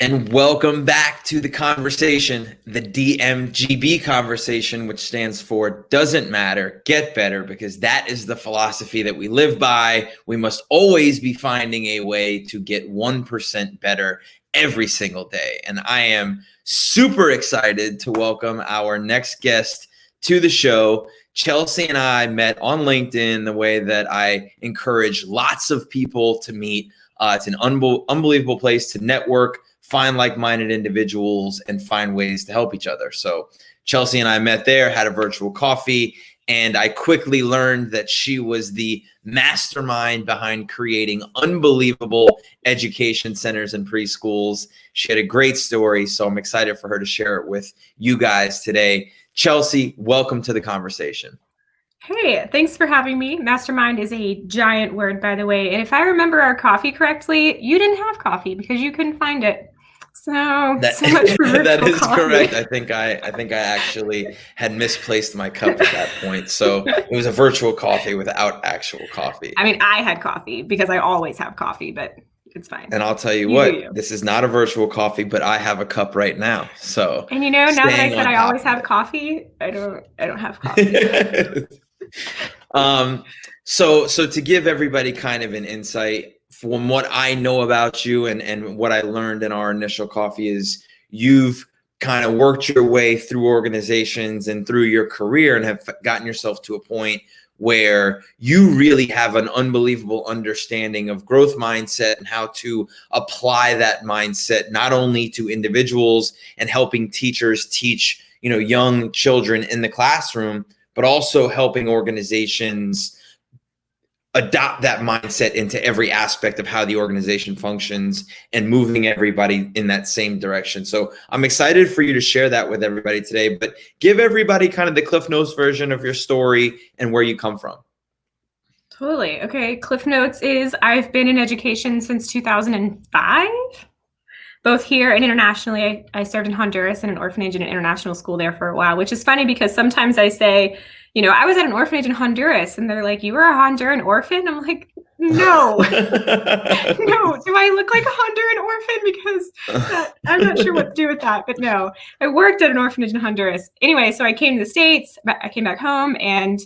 And welcome back to the conversation, the DMGB conversation, which stands for Doesn't Matter, Get Better, because that is the philosophy that we live by. We must always be finding a way to get 1% better every single day. And I am super excited to welcome our next guest to the show. Chelsea and I met on LinkedIn, the way that I encourage lots of people to meet. It's an unbelievable place to network, find like-minded individuals, and find ways to help each other. So Chelsea and I met there, had a virtual coffee, and I quickly learned that she was the mastermind behind creating unbelievable education centers and preschools. She had a great story, so I'm excited for her to share it with you guys today. Chelsea, welcome to the conversation. Hey, thanks for having me. Mastermind is a giant word, by the way. And if I remember our coffee correctly, you didn't have coffee because you couldn't find it. So much for virtual that is coffee. correct. I think I actually had misplaced my cup at that point. So it was a virtual coffee without actual coffee. I mean, I had coffee because I always have coffee, but it's fine. And I'll tell you what, this is not a virtual coffee, but I have a cup right now. So and you know, now that I said I always have coffee, I don't have coffee. So to give everybody kind of an insight from what I know about you and what I learned in our initial coffee is you've kind of worked your way through organizations and through your career and have gotten yourself to a point where you really have an unbelievable understanding of growth mindset and how to apply that mindset not only to individuals and helping teachers teach, young children in the classroom, but also helping organizations adopt that mindset into every aspect of how the organization functions and moving everybody in that same direction. So I'm excited for you to share that with everybody today, but give everybody kind of the Cliff Notes version of your story and where you come from. Totally. Okay. Cliff Notes is I've been in education since 2005. Both here and internationally. I served in Honduras in an orphanage and an international school there for a while, which is funny because sometimes I say, I was at an orphanage in Honduras and they're like, you were a Honduran orphan? I'm like, no, no. Do I look like a Honduran orphan? Because I'm not sure what to do with that, but no, I worked at an orphanage in Honduras. Anyway, so I came to the States, I came back home and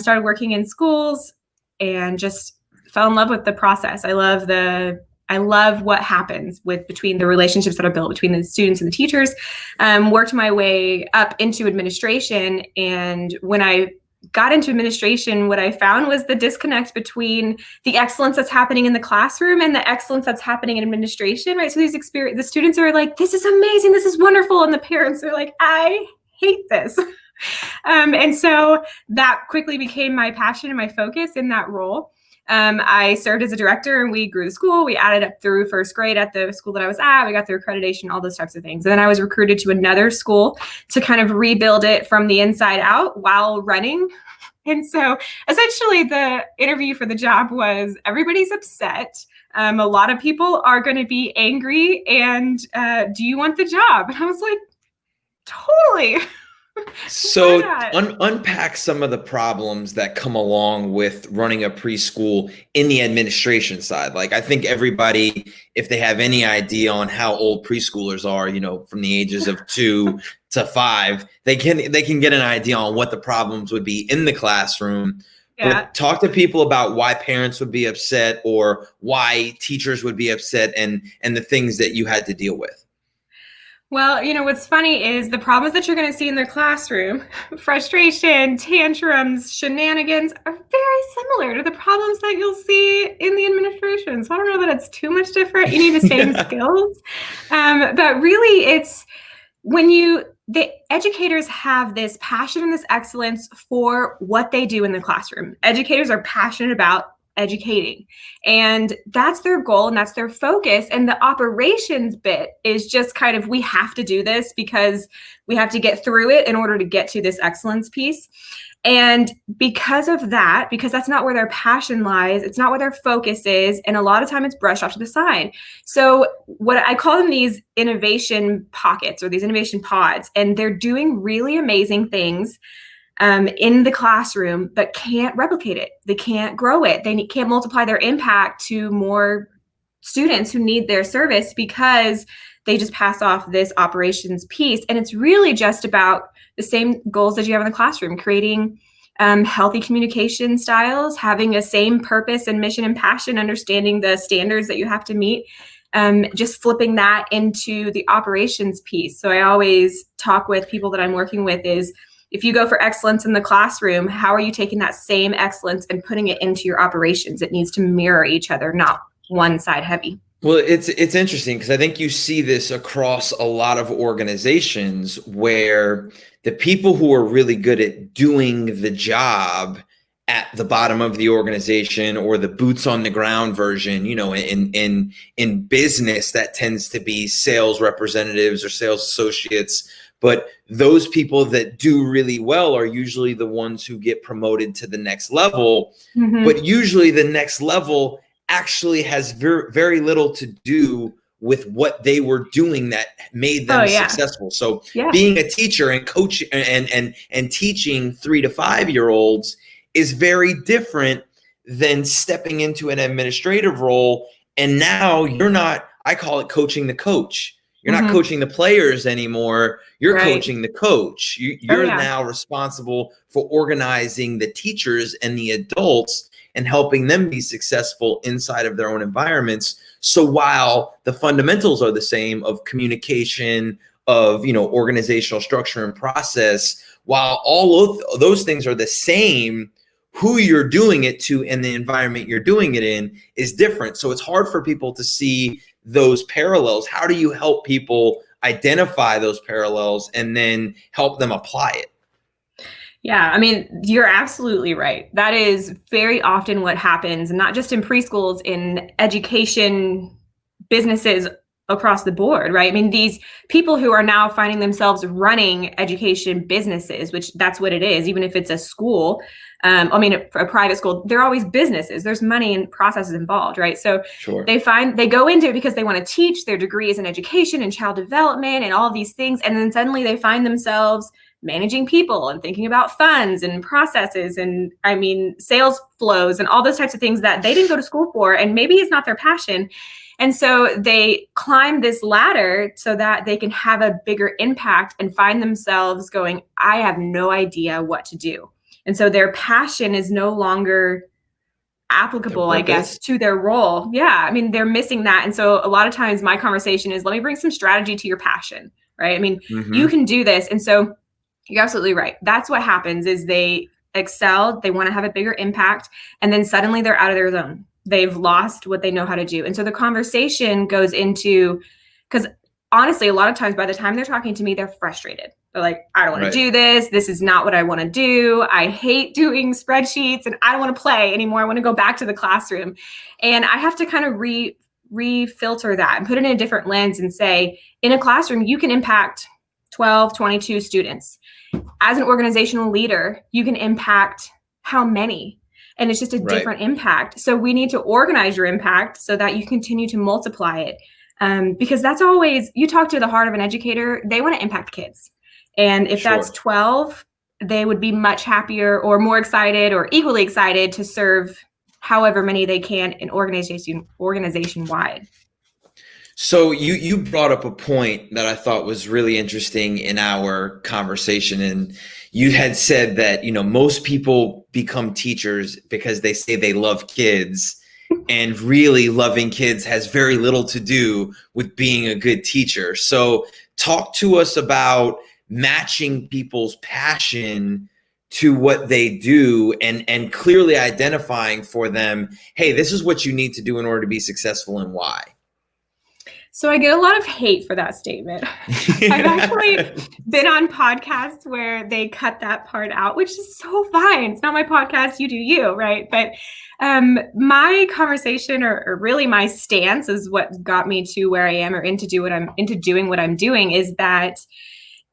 started working in schools and just fell in love with the process. I love what happens between the relationships that are built between the students and the teachers. Worked my way up into administration. And when I got into administration, what I found was the disconnect between the excellence that's happening in the classroom and the excellence that's happening in administration, right? So the students are like, this is amazing, this is wonderful. And the parents are like, I hate this. And so that quickly became my passion and my focus in that role. I served as a director and we grew the school. We added up through first grade at the school that I was at. We got through accreditation, all those types of things. And then I was recruited to another school to kind of rebuild it from the inside out while running. And so essentially the interview for the job was everybody's upset. A lot of people are going to be angry and do you want the job? And I was like, totally. So unpack some of the problems that come along with running a preschool in the administration side. Like I think everybody, if they have any idea on how old preschoolers are, from the ages of 2 to 5, they can get an idea on what the problems would be in the classroom. Yeah. But talk to people about why parents would be upset or why teachers would be upset and the things that you had to deal with. Well, what's funny is the problems that you're going to see in their classroom, frustration, tantrums, shenanigans, are very similar to the problems that you'll see in the administration. So I don't know that it's too much different. You need the same skills. But really, it's when the educators have this passion and this excellence for what they do in the classroom. Educators are passionate about educating, and that's their goal and that's their focus. And the operations bit is just kind of, we have to do this because we have to get through it in order to get to this excellence piece. And because of that, because that's not where their passion lies, it's not where their focus is, and a lot of time it's brushed off to the side. So what I call them, these innovation pockets or these innovation pods, and they're doing really amazing things in the classroom, but can't replicate it. They can't grow it. They can't multiply their impact to more students who need their service because they just pass off this operations piece. And it's really just about the same goals that you have in the classroom, creating healthy communication styles, having a same purpose and mission and passion, understanding the standards that you have to meet, just flipping that into the operations piece. So I always talk with people that I'm working with is, if you go for excellence in the classroom, how are you taking that same excellence and putting it into your operations? It needs to mirror each other, not one side heavy. Well, it's interesting because I think you see this across a lot of organizations where the people who are really good at doing the job at the bottom of the organization, or the boots on the ground version, in business, that tends to be sales representatives or sales associates. But those people that do really well are usually the ones who get promoted to the next level. Mm-hmm. But usually the next level actually has very, very little to do with what they were doing that made them successful. So being a teacher and coach and teaching 3 to 5 year olds is very different than stepping into an administrative role. And now you're not, I call it coaching the coach. You're not coaching the players anymore. You're coaching the coach. You're now responsible for organizing the teachers and the adults and helping them be successful inside of their own environments. So while the fundamentals are the same of communication, of organizational structure and process, while all of those things are the same, who you're doing it to and the environment you're doing it in is different. So it's hard for people to see those parallels. How do you help people identify those parallels and then help them apply it? Yeah, I mean, you're absolutely right. That is very often what happens, not just in preschools, in education businesses across the board, right? I mean, these people who are now finding themselves running education businesses, which that's what it is, even if it's a school, for a private school, they're always businesses. There's money and processes involved, right? So they go into it because they want to teach. Their degree is in education and child development and all these things. And then suddenly they find themselves managing people and thinking about funds and processes and sales flows and all those types of things that they didn't go to school for, and maybe it's not their passion. And so they climb this ladder so that they can have a bigger impact and find themselves going, I have no idea what to do. And so their passion is no longer applicable, I guess, to their role. Yeah, I mean, they're missing that. And so a lot of times my conversation is, let me bring some strategy to your passion, right? I mean, you can do this. And so you're absolutely right. That's what happens is they excel, they want to have a bigger impact, and then suddenly they're out of their zone. They've lost what they know how to do. And so the conversation goes into, because honestly, a lot of times by the time they're talking to me, they're frustrated. They're like, I don't want to do this. This is not what I want to do. I hate doing spreadsheets and I don't want to play anymore. I want to go back to the classroom. And I have to kind of refilter that and put it in a different lens and say, in a classroom, you can impact 12, 22 students. As an organizational leader, you can impact how many? And it's just a different impact. So we need to organize your impact so that you continue to multiply it. Because that's always, you talk to the heart of an educator, they want to impact kids. And if that's 12, they would be much happier or more excited or equally excited to serve however many they can in organization wide. So you brought up a point that I thought was really interesting in our conversation. And you had said that, most people become teachers because they say they love kids, and really loving kids has very little to do with being a good teacher. So talk to us about matching people's passion to what they do and clearly identifying for them, hey, this is what you need to do in order to be successful and why. So I get a lot of hate for that statement. I've actually been on podcasts where they cut that part out, which is so fine. It's not my podcast. You do you, right? But my conversation or really my stance is what got me to where I am or into doing what I'm doing is that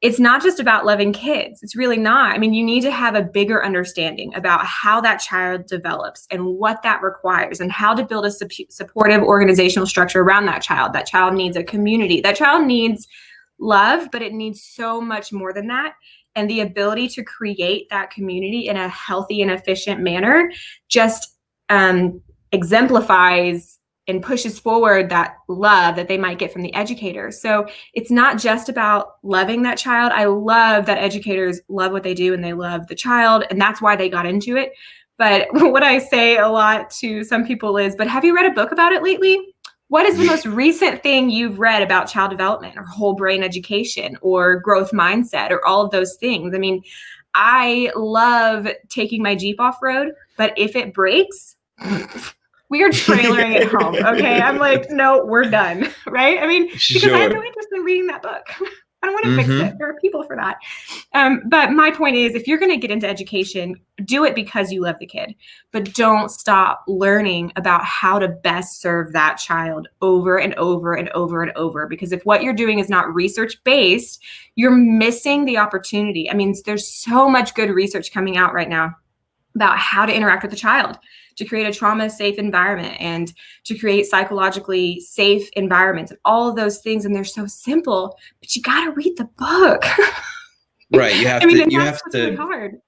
it's not just about loving kids. It's really not. I mean, you need to have a bigger understanding about how that child develops and what that requires and how to build a supportive organizational structure around that child. That child needs a community. That child needs love, but it needs so much more than that. And the ability to create that community in a healthy and efficient manner just exemplifies and pushes forward that love that they might get from the educator. So it's not just about loving that child. I love that educators love what they do and they love the child, and that's why they got into it. But what I say a lot to some people is, but have you read a book about it lately? What is the most recent thing you've read about child development or whole brain education or growth mindset or all of those things? I mean, I love taking my Jeep off road, but if it breaks, we are trailering it home. Okay. I'm like, no, we're done. Right. I mean, because I have no interest in reading that book. I don't want to fix it. There are people for that. But my point is, if you're going to get into education, do it because you love the kid, but don't stop learning about how to best serve that child over and over and over and over. Because if what you're doing is not research-based, you're missing the opportunity. I mean, there's so much good research coming out right now about how to interact with the child, to create a trauma-safe environment and to create psychologically safe environments and all of those things. And they're so simple, but you got to read the book. Right. You have to, really hard.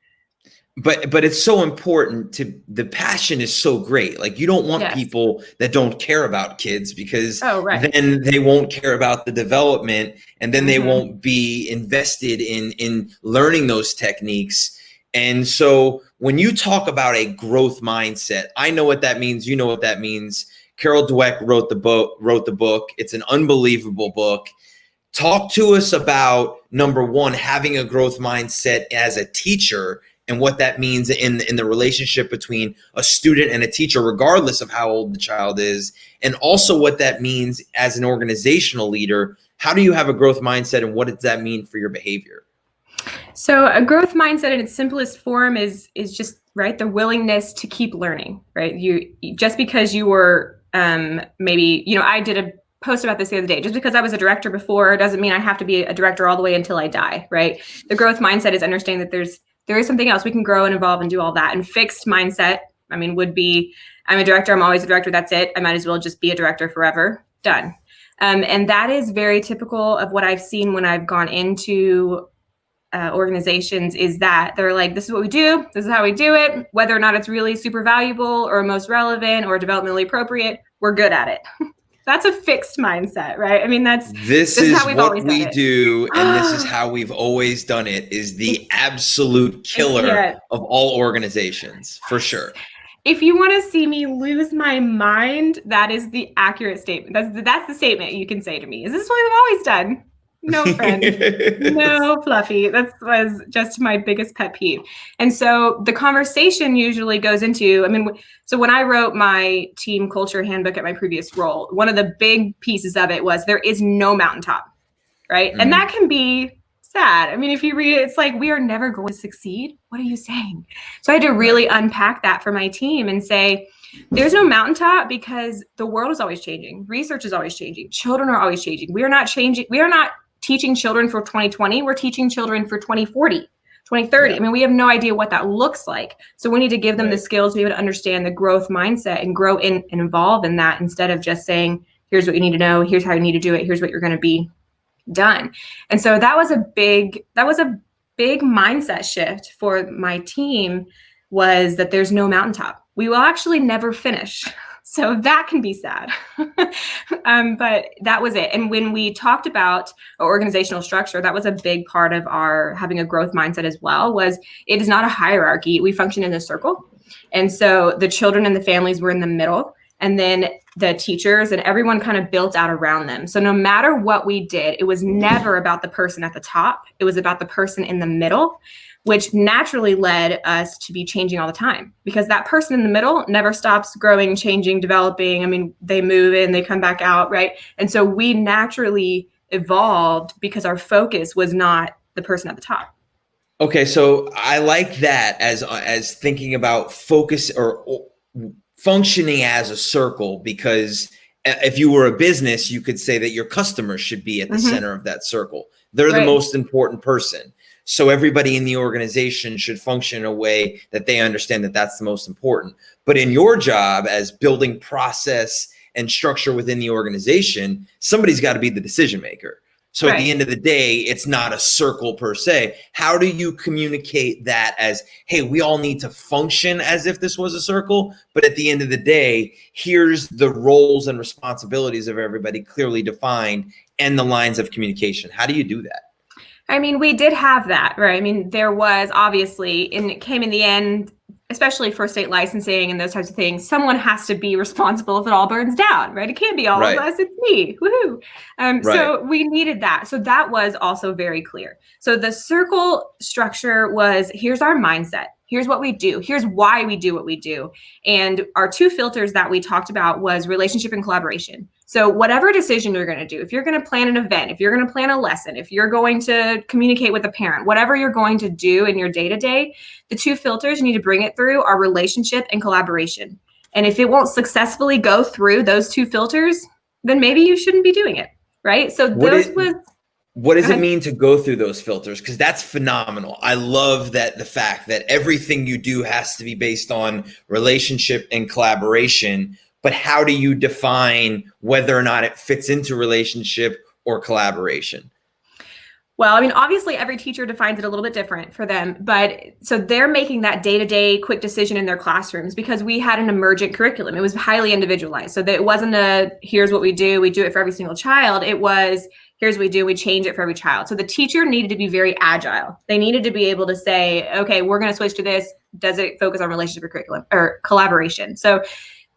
But it's so important the passion is so great. Like you don't want people that don't care about kids because then they won't care about the development and then they won't be invested in learning those techniques. And so when you talk about a growth mindset, I know what that means. You know what that means. Carol Dweck wrote the book. It's an unbelievable book. Talk to us about, number one, having a growth mindset as a teacher and what that means in the relationship between a student and a teacher, regardless of how old the child is, and also what that means as an organizational leader. How do you have a growth mindset and what does that mean for your behavior? So a growth mindset in its simplest form is just, right, the willingness to keep learning, right? You just because you were maybe, I did a post about this the other day. Just because I was a director before doesn't mean I have to be a director all the way until I die, right? The growth mindset is understanding that there is something else we can grow and evolve and do all that. And fixed mindset, I mean, would be, I'm a director, I'm always a director, that's it. I might as well just be a director forever, done. And that is very typical of what I've seen when I've gone into organizations, is that they're like, this is what we do, this is how we do it, whether or not it's really super valuable or most relevant or developmentally appropriate, we're good at it. That's a fixed mindset, right? I mean, this is how what we do, and this is how we've always done it, is the absolute killer of all organizations, for sure. If you want to see me lose my mind, that is the accurate statement. That's the statement you can say to me. Is this what we've always done? No, friend. No, Fluffy. That was just my biggest pet peeve. And so the conversation usually goes into, so when I wrote my team culture handbook at my previous role, one of the big pieces of it was there is no mountaintop, right? And that can be sad. I mean, if you read it, it's like, we are never going to succeed. What are you saying? So I had to really unpack that for my team and say, there's no mountaintop because the world is always changing. Research is always changing. Children are always changing. We are not changing. We are not teaching children for 2020. We're teaching children for 2040, 2030. I mean, we have no idea what that looks like. So we need to give them the skills to be able to understand the growth mindset and grow in and evolve in that, instead of just saying, here's what you need to know. Here's how you need to do it. Here's what you're going to be done. And so that was a big mindset shift for my team, was that there's no mountaintop. We will actually never finish. So that can be sad. But that was it. And when we talked about our organizational structure, that was a big part of our having a growth mindset as well, was it is not a hierarchy. We function in a circle. And so the children and the families were in the middle, and then the teachers and everyone kind of built out around them. So no matter what we did, it was never about the person at the top. It was about the person in the middle, which naturally led us to be changing all the time, because that person in the middle never stops growing, changing, developing. I mean, they move in, they come back out, right? And so we naturally evolved because our focus was not the person at the top. Okay, so I like that as thinking about focus or functioning as a circle, because if you were a business, you could say that your customers should be at the center of that circle. They're the most important person. So everybody in the organization should function in a way that they understand that that's the most important. But in your job as building process and structure within the organization, somebody's got to be the decision maker. So at the end of the day, it's not a circle per se. How do you communicate that as, hey, we all need to function as if this was a circle, but at the end of the day, here's the roles and responsibilities of everybody clearly defined and the lines of communication. How do you do that? I mean, we did have that, right? I mean, there was obviously, and it came in the end, especially for state licensing and those types of things, someone has to be responsible if it all burns down, right? It can't be all of us, it's me, woohoo. So we needed that. So that was also very clear. So the circle structure was, here's our mindset. Here's what we do. Here's why we do what we do. And our two filters that we talked about was relationship and collaboration. So whatever decision you're going to do, if you're going to plan an event, if you're going to plan a lesson, if you're going to communicate with a parent, whatever you're going to do in your day-to-day, the two filters you need to bring it through are relationship and collaboration. And if it won't successfully go through those two filters, then maybe you shouldn't be doing it, right? So what does it mean to go through those filters? Because that's phenomenal. I love that the fact that everything you do has to be based on relationship and collaboration. But how do you define whether or not it fits into relationship or collaboration? Well, I mean, obviously every teacher defines it a little bit different for them, but so they're making that day-to-day quick decision in their classrooms because we had an emergent curriculum. It was highly individualized. So that it wasn't here's what we do it for every single child. It was, here's what we do, we change it for every child. So the teacher needed to be very agile. They needed to be able to say, okay, we're going to switch to this. Does it focus on relationship or curriculum or collaboration? So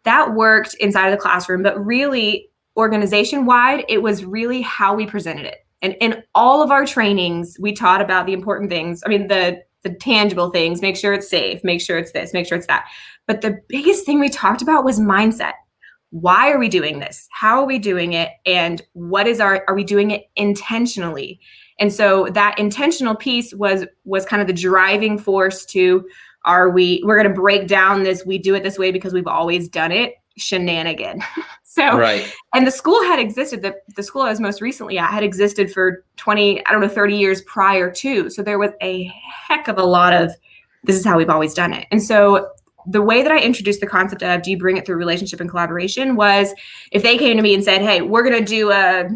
that worked inside of the classroom, but really organization-wide, it was really how we presented it. And in all of our trainings, we taught about the important things. I mean, the tangible things, make sure it's safe, make sure it's this, make sure it's that. But the biggest thing we talked about was mindset. Why are we doing this? How are we doing it? And are we doing it intentionally? And so that intentional piece was kind of the driving force to, we're going to break down this, we do it this way because we've always done it, shenanigan. And the school had existed, the school I was most recently at had existed for 30 years prior to. So there was a heck of a lot of, this is how we've always done it. And so the way that I introduced the concept of, do you bring it through relationship and collaboration, was if they came to me and said, hey, we're going to do a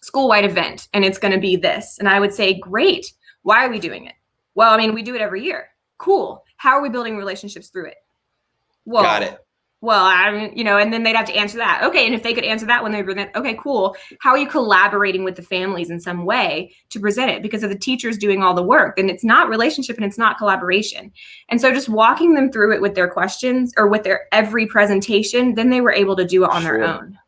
school-wide event and it's going to be this. And I would say, great. Why are we doing it? Well, I mean, we do it every year. Cool. How are we building relationships through it? Well, got it. Well, and then they'd have to answer that. Okay. And if they could answer that when they present, okay, cool. How are you collaborating with the families in some way to present it? Because if the teacher's doing all the work, then it's not relationship and it's not collaboration. And so just walking them through it with their questions or with their every presentation, then they were able to do it on their own.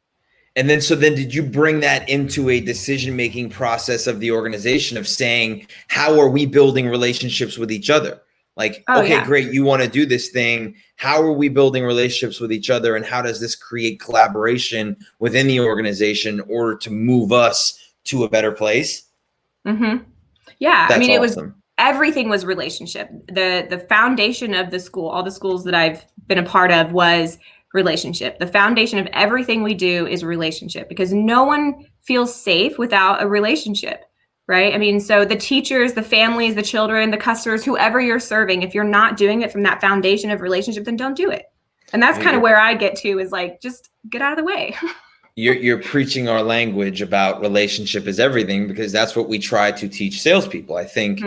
And then did you bring that into a decision-making process of the organization of saying, how are we building relationships with each other? Like, great, you want to do this thing. How are we building relationships with each other? And how does this create collaboration within the organization in order to move us to a better place? Mm-hmm. Yeah. That's awesome. Everything was relationship. The foundation of the school, all the schools that I've been a part of, was relationship. The foundation of everything we do is relationship, because no one feels safe without a relationship. Right? I mean, so the teachers, the families, the children, the customers, whoever you're serving, if you're not doing it from that foundation of relationship, then don't do it. And that's kind of where I get to, is like, just get out of the way. You're preaching our language about relationship is everything, because that's what we try to teach salespeople. I think,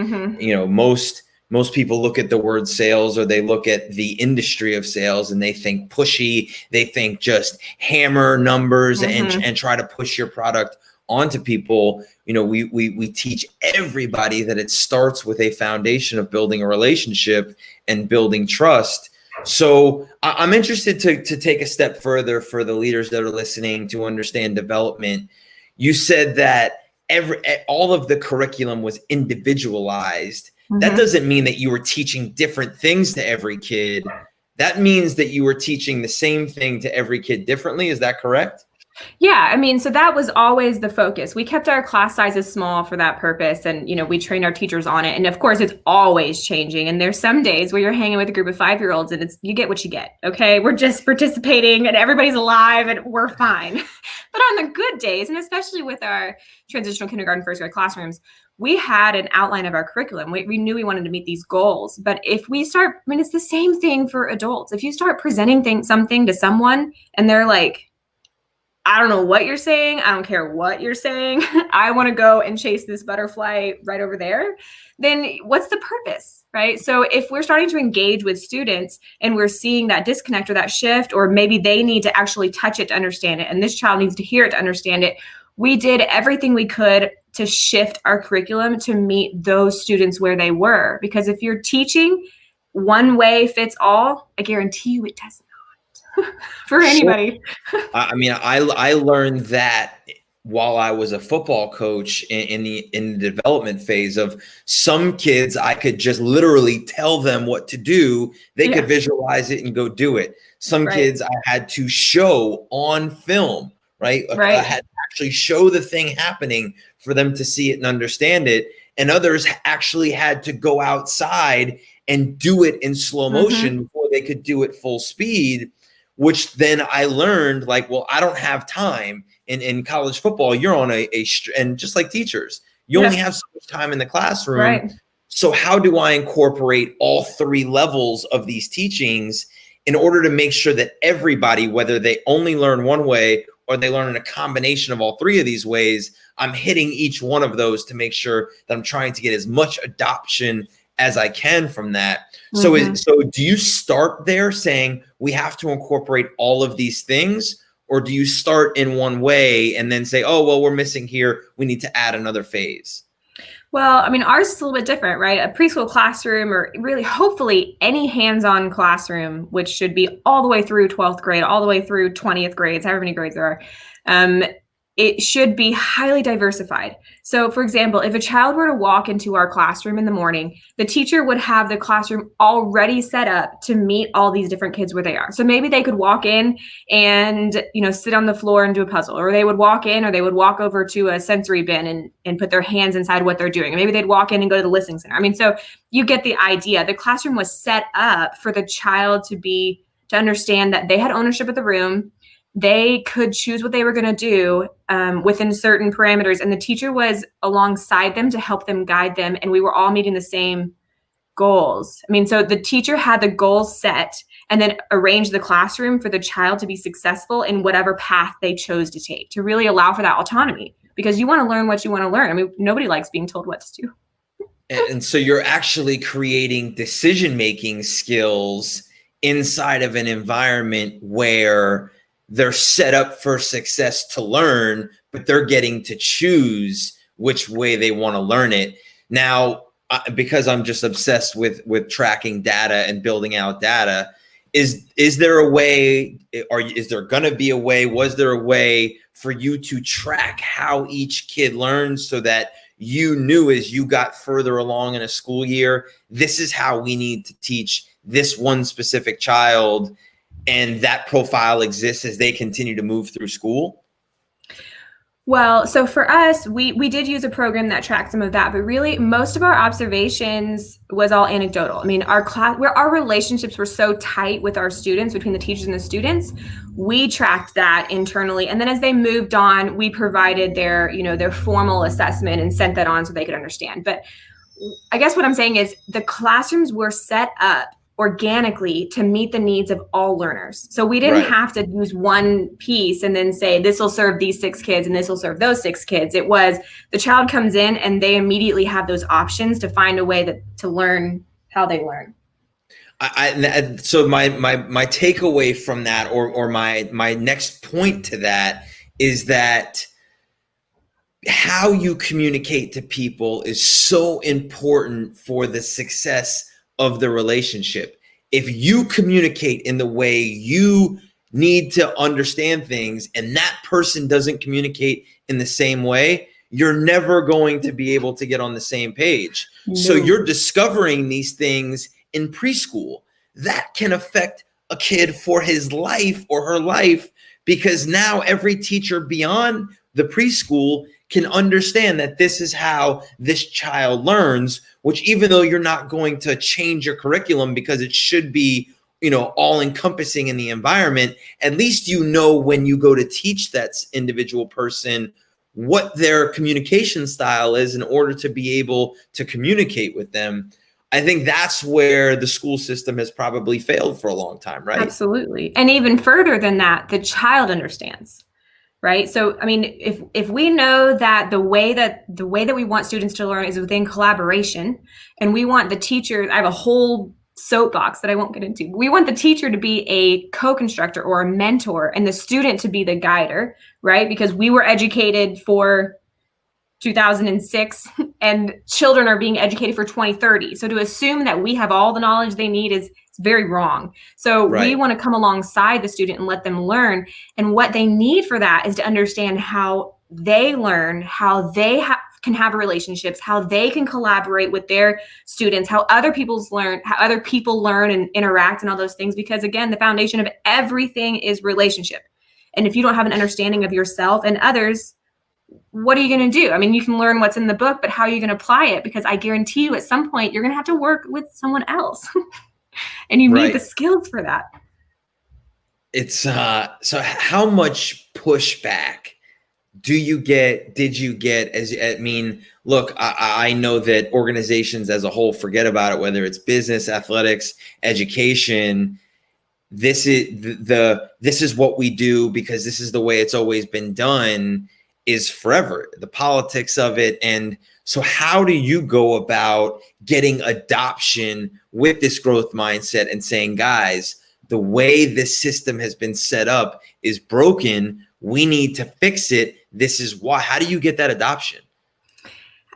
most people look at the word sales, or they look at the industry of sales, and they think pushy, they think just hammer numbers and try to push your product onto people. We teach everybody that it starts with a foundation of building a relationship and building trust. So I'm interested to take a step further for the leaders that are listening to understand development. You said that all of the curriculum was individualized. That doesn't mean that you were teaching different things to every kid. That means that you were teaching the same thing to every kid differently. Is that correct? Yeah, I mean, so that was always the focus. We kept our class sizes small for that purpose. And, we trained our teachers on it. And of course, it's always changing. And there's some days where you're hanging with a group of 5-year-olds and you get what you get. Okay, we're just participating and everybody's alive and we're fine. But on the good days, and especially with our transitional kindergarten, first grade classrooms, we had an outline of our curriculum. We knew we wanted to meet these goals. But if we start, it's the same thing for adults. If you start presenting something to someone and they're like, I don't know what you're saying. I don't care what you're saying. I want to go and chase this butterfly right over there. Then what's the purpose, right? So if we're starting to engage with students and we're seeing that disconnect or that shift, or maybe they need to actually touch it to understand it, and this child needs to hear it to understand it, we did everything we could to shift our curriculum to meet those students where they were. Because if you're teaching one way fits all, I guarantee you it does not for anybody. I mean, I learned that while I was a football coach in the development phase of some kids, I could just literally tell them what to do. They could visualize it and go do it. Some kids I had to show on film, right? I had to actually show the thing happening for them to see it and understand it. And others actually had to go outside and do it in slow motion before they could do it full speed. Which then I learned, like, well, I don't have time. In college football, you're on and just like teachers, you only have so much time in the classroom. Right. So how do I incorporate all three levels of these teachings in order to make sure that everybody, whether they only learn one way or they learn in a combination of all three of these ways, I'm hitting each one of those to make sure that I'm trying to get as much adoption as I can from that. So do you start there saying we have to incorporate all of these things, or do you start in one way and then say, oh, well, we're missing here, we need to add another phase? Well, I mean, ours is a little bit different, right? A preschool classroom, or really hopefully any hands-on classroom, which should be all the way through 12th grade, all the way through 20th grades, however many grades there are, it should be highly diversified. So for example, if a child were to walk into our classroom in the morning, the teacher would have the classroom already set up to meet all these different kids where they are. So maybe they could walk in and, sit on the floor and do a puzzle, or they would walk in, or they would walk over to a sensory bin and put their hands inside what they're doing. Or maybe they'd walk in and go to the listening center. I mean, so you get the idea. The classroom was set up for the child to understand that they had ownership of the room. They could choose what they were going to do within certain parameters. And the teacher was alongside them to help them, guide them. And we were all meeting the same goals. I mean, so the teacher had the goals set and then arranged the classroom for the child to be successful in whatever path they chose to take, to really allow for that autonomy, because you want to learn what you want to learn. I mean, nobody likes being told what to do. And so you're actually creating decision-making skills inside of an environment where they're set up for success to learn, but they're getting to choose which way they want to learn it. Now, because I'm just obsessed with tracking data and building out data, is there a way, or is there going to be a way, was there a way for you to track how each kid learns so that you knew as you got further along in a school year, this is how we need to teach this one specific child, and that profile exists as they continue to move through school? Well, so for us, we did use a program that tracked some of that, but really most of our observations was all anecdotal. I mean, our relationships were so tight with our students, between the teachers and the students, we tracked that internally. And then as they moved on, we provided their formal assessment and sent that on so they could understand. But I guess what I'm saying is the classrooms were set up organically to meet the needs of all learners. So we didn't have to use one piece and then say, this will serve these 6 kids and this will serve those 6 kids. It was the child comes in and they immediately have those options to find a way to learn how they learn. So my takeaway from that, or my next point to that, is that how you communicate to people is so important for the success of the relationship. If you communicate in the way you need to understand things and that person doesn't communicate in the same way, you're never going to be able to get on the same page. No. So you're discovering these things in preschool that can affect a kid for his life or her life, because now every teacher beyond the preschool can understand that this is how this child learns, which, even though you're not going to change your curriculum because it should be, all encompassing in the environment, at least when you go to teach that individual person what their communication style is in order to be able to communicate with them. I think that's where the school system has probably failed for a long time, right? Absolutely. And even further than that, the child understands. right? So, I mean, if we know that the way that we want students to learn is within collaboration, and we want the teachers, I have a whole soapbox that I won't get into. We want the teacher to be a co-constructor or a mentor, and the student to be the guider, right? Because we were educated for 2006 and children are being educated for 2030. So to assume that we have all the knowledge they need is very wrong. So we want to come alongside the student and let them learn. And what they need for that is to understand how they learn, how they can have relationships, how they can collaborate with their students, how other people learn and interact and all those things. Because again, the foundation of everything is relationship. And if you don't have an understanding of yourself and others, what are you going to do? I mean, you can learn what's in the book, but how are you going to apply it? Because I guarantee you at some point, you're going to have to work with someone else and you need the skills for that. It's so how much pushback did you get look, I know that organizations as a whole forget about it, whether it's business, athletics, education. This is what we do because this is the way it's always been done is forever, the politics of it. And so how do you go about getting adoption with this growth mindset and saying, guys, the way this system has been set up is broken. We need to fix it. This is why. How do you get that adoption?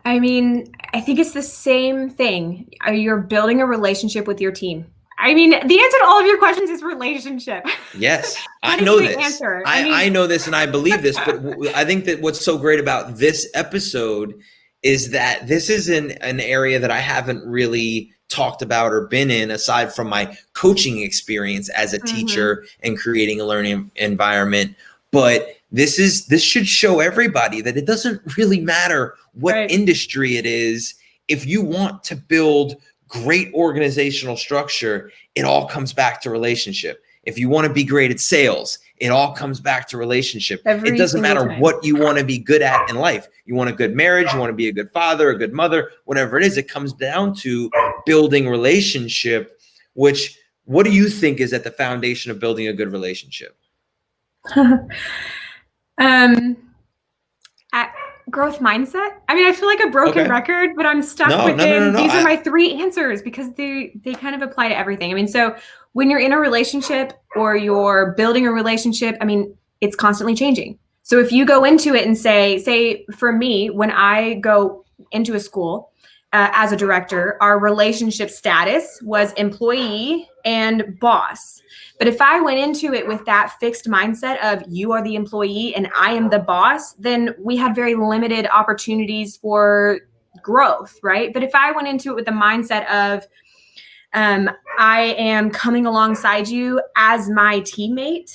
I mean, I think it's the same thing. You're building a relationship with your team. I mean, the answer to all of your questions is relationship. Yes, I know this. I know this and I believe this, but I think that what's so great about this episode is that this is an area that I haven't really talked about or been in aside from my coaching experience as a teacher and creating a learning environment. But this should show everybody that it doesn't really matter what industry it is. If you want to build great organizational structure, it all comes back to relationship. If you want to be great at sales, it all comes back to relationship. It doesn't matter what you want to be good at in life. You want a good marriage, you want to be a good father, a good mother, whatever it is, it comes down to building relationship, which what do you think is at the foundation of building a good relationship? Growth mindset. I mean, I feel like a broken record, but I'm stuck within. These are my three answers because they kind of apply to everything. I mean, so when you're in a relationship or you're building a relationship, I mean, it's constantly changing. So if you go into it and say for me, when I go into a school as a director, our relationship status was employee and boss. But if I went into it with that fixed mindset of you are the employee and I am the boss, then we had very limited opportunities for growth, right? But if I went into it with the mindset of I am coming alongside you as my teammate,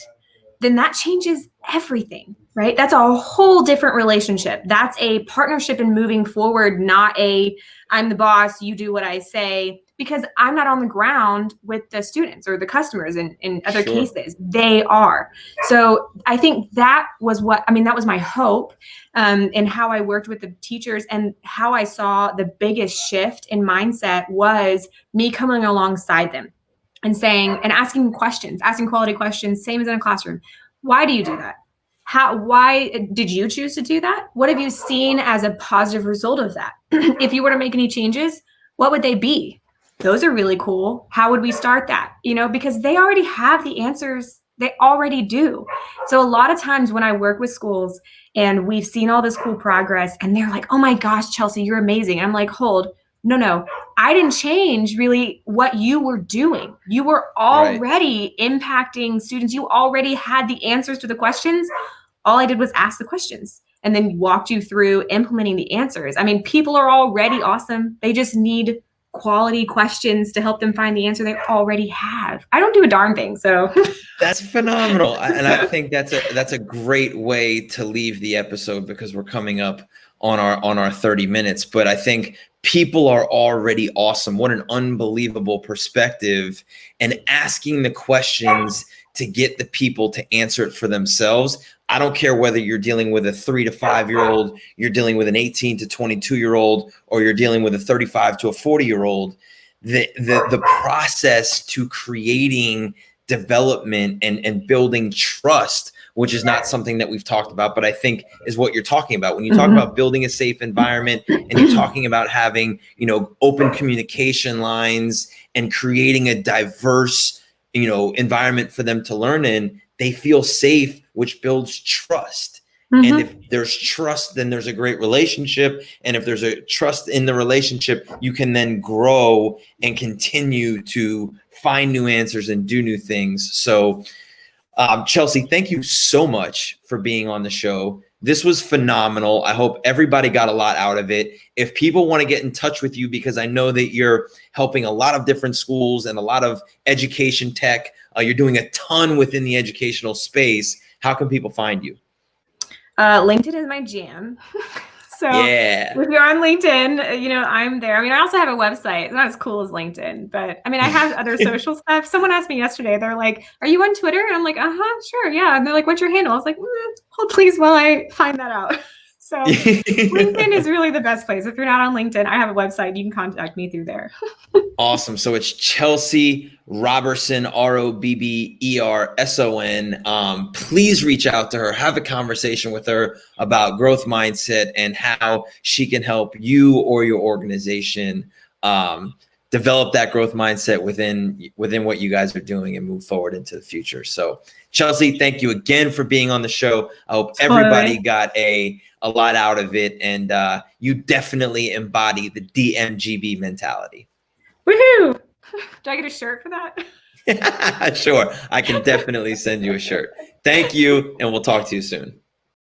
then that changes everything, right? That's a whole different relationship. That's a partnership in moving forward, not a I'm the boss, you do what I say, because I'm not on the ground with the students or the customers in other cases. They are. So I think that was that was my hope in how I worked with the teachers, and how I saw the biggest shift in mindset was me coming alongside them and asking quality questions, same as in a classroom. Why do you do that? Why did you choose to do that? What have you seen as a positive result of that? If you were to make any changes, what would they be? Those are really cool. How would we start that? Because they already have the answers. They already do. So a lot of times when I work with schools and we've seen all this cool progress and they're like, oh my gosh, Chelsea, you're amazing. And I'm like, hold, no, I didn't change really what you were doing. You were already impacting students. You already had the answers to the questions. All I did was ask the questions and then walked you through implementing the answers. I mean, people are already awesome. They just need quality questions to help them find the answer they already have. I don't do a darn thing. So that's phenomenal. And I think that's a great way to leave the episode because we're coming up on our 30 minutes. But I think people are already awesome. What an unbelievable perspective, and asking the questions to get the people to answer it for themselves. I don't care whether you're dealing with a 3 to 5 year old, you're dealing with an 18 to 22 year old, or you're dealing with a 35 to a 40 year old. The process to creating development and building trust, which is not something that we've talked about, but I think is what you're talking about. When you talk about building a safe environment and you're talking about having, open communication lines and creating a diverse, environment for them to learn in, they feel safe, which builds trust. And if there's trust, then there's a great relationship. And if there's a trust in the relationship, you can then grow and continue to find new answers and do new things. So, Chelsea, thank you so much for being on the show. This was phenomenal. I hope everybody got a lot out of it. If people want to get in touch with you, because I know that you're helping a lot of different schools and a lot of education tech, you're doing a ton within the educational space. How can people find you? LinkedIn is my jam. So if you're on LinkedIn, I'm there. I mean, I also have a website. It's not as cool as LinkedIn, but I mean, I have other social stuff. Someone asked me yesterday, they're like, are you on Twitter? And I'm like, sure. Yeah. And they're like, what's your handle? I was like, hold please while I find that out. So LinkedIn is really the best place. If you're not on LinkedIn, I have a website. You can contact me through there. Awesome. So it's Chelsea Robberson, Robberson. Please reach out to her, have a conversation with her about growth mindset and how she can help you or your organization develop that growth mindset within what you guys are doing and move forward into the future. So Chelsea, thank you again for being on the show. I hope everybody got a lot out of it, and you definitely embody the DMGB mentality. Woohoo! Do I get a shirt for that? Sure. I can definitely send you a shirt. Thank you, and we'll talk to you soon.